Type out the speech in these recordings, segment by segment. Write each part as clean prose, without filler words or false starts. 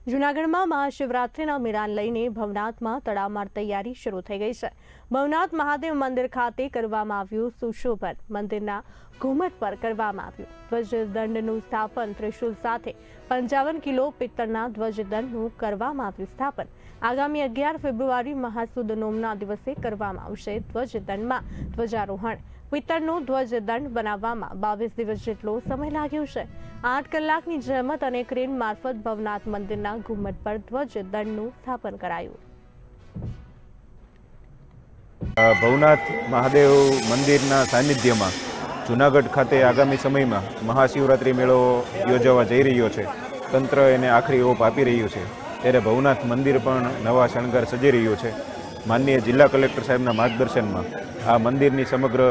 જૂનાગઢમાં મહાશિવરાત્રિના મેળાને લઈને ભવનાથમાં તડામાર તૈયારી શરૂ થઈ ગઈ છે। ભવનાથ મહાદેવ મંદિર ખાતે કરવામાં આવ્યું સુશોભન। મંદિરના ઘુમટ પર કરવામાં આવ્યું ધ્વજદંડનું સ્થાપન। ત્રિશૂલ સાથે 55 કિલો પિત્તળના ધ્વજદંડનું કરવામાં આવ્યું સ્થાપન। આગામી 11 ફેબ્રુઆરી મહાસુદ નોમના દિવસે કરવામાં આવશે ધ્વજદંડમાં ધ્વજારોહણ। પિત્તળનો ધ્વજદંડ બનાવવામાં 22 દિવસ જેટલો સમય લાગ્યો છે। 8 કલાકની જહેમત અને ક્રેન મારફત ભવનાથ મંદિરના ઘુમ્મટ પર ધ્વજદંડનું સ્થાપન કરાયું। ભવનાથ મહાદેવ મંદિરના સાનિધ્યમાં જૂનાગઢ ખાતે આગામી સમયમાં મહાશિવરાત્રિ મેળો યોજાવા જઈ રહ્યો છે। તંત્ર એને આખરી ઓપ આપી રહ્યું છે ત્યારે ભવનાથ મંદિર પણ નવા શણગાર સજી રહ્યું છે। માનનીય જિલ્લા કલેક્ટર સાહેબના માર્ગદર્શનમાં આ મંદિરની સમગ્ર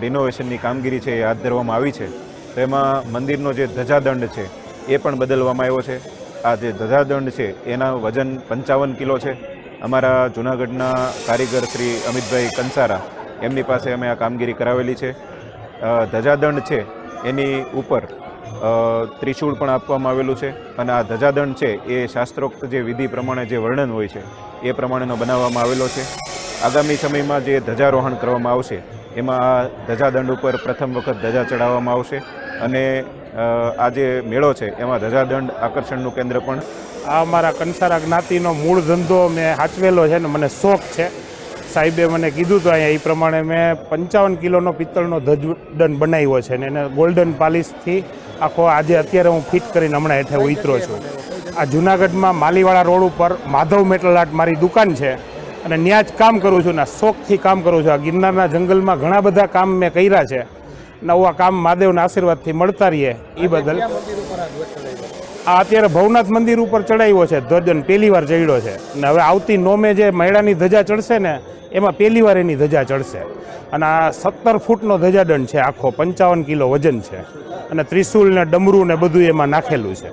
રિનોવેશનની કામગીરી છે એ હાથ ધરવામાં આવી છે। તેમાં મંદિરનો જે ધજાદંડ છે એ પણ બદલવામાં આવ્યો છે। આ જે ધજાદંડ છે એના વજન 55 કિલો છે। અમારા જૂનાગઢના કારીગર શ્રી અમિતભાઈ કંસારા એમની પાસે અમે આ કામગીરી કરાવેલી છે। ધજાદંડ છે એની ઉપર ત્રિશૂળ પણ આપવામાં આવેલું છે અને આ ધજાદંડ છે એ શાસ્ત્રોક્ત જે વિધિ પ્રમાણે જે વર્ણન હોય છે એ પ્રમાણેનો બનાવવામાં આવેલો છે। આગામી સમયમાં જે ધજારોહણ કરવામાં આવશે એમાં આ ધજાદંડ ઉપર પ્રથમ વખત ધજા ચડાવવામાં આવશે અને આ જે મેળો છે એમાં ધજાદંડ આકર્ષણનું કેન્દ્ર પણ। આ અમારા કંસારા જ્ઞાતિનો મૂળ ધંધો મેં સાચવેલો છે ને મને શોખ છે। સાહેબે મને કીધું તો અહીંયા એ પ્રમાણે મેં 55 કિલોનો પિત્તળનો ધજદંડ બનાવ્યો છે ને એને ગોલ્ડન પાલિશથી આખો આજે અત્યારે હું ફિટ કરીને હમણાં હેઠે ઉતરો છું। આ જૂનાગઢમાં માલીવાળા રોડ ઉપર માધવ મેટલ આર્ટ મારી દુકાન છે અને ત્યાં જ કામ કરું છું ને શોખથી કામ કરું છું। આ ગિરનારના જંગલમાં ઘણા બધા કામ મેં કર્યા છે નવા કામ મહાદેવના આશીર્વાદથી મળતા રહીએ એ બદલ આ અત્યારે ભવનાથ મંદિર ઉપર ચડાવ્યો છે ધ્વજદંડ પહેલી વાર ચડ્યો છે અને હવે આવતી નોમે જે મૈડાની ધજા ચડશે ને એમાં પહેલી વાર એની ધજા ચડશે અને આ 17 ફૂટનો ધજાદંડ છે આખો 55 કિલો વજન છે અને ત્રિશૂલ ને ડમરું ને બધું એમાં નાખેલું છે।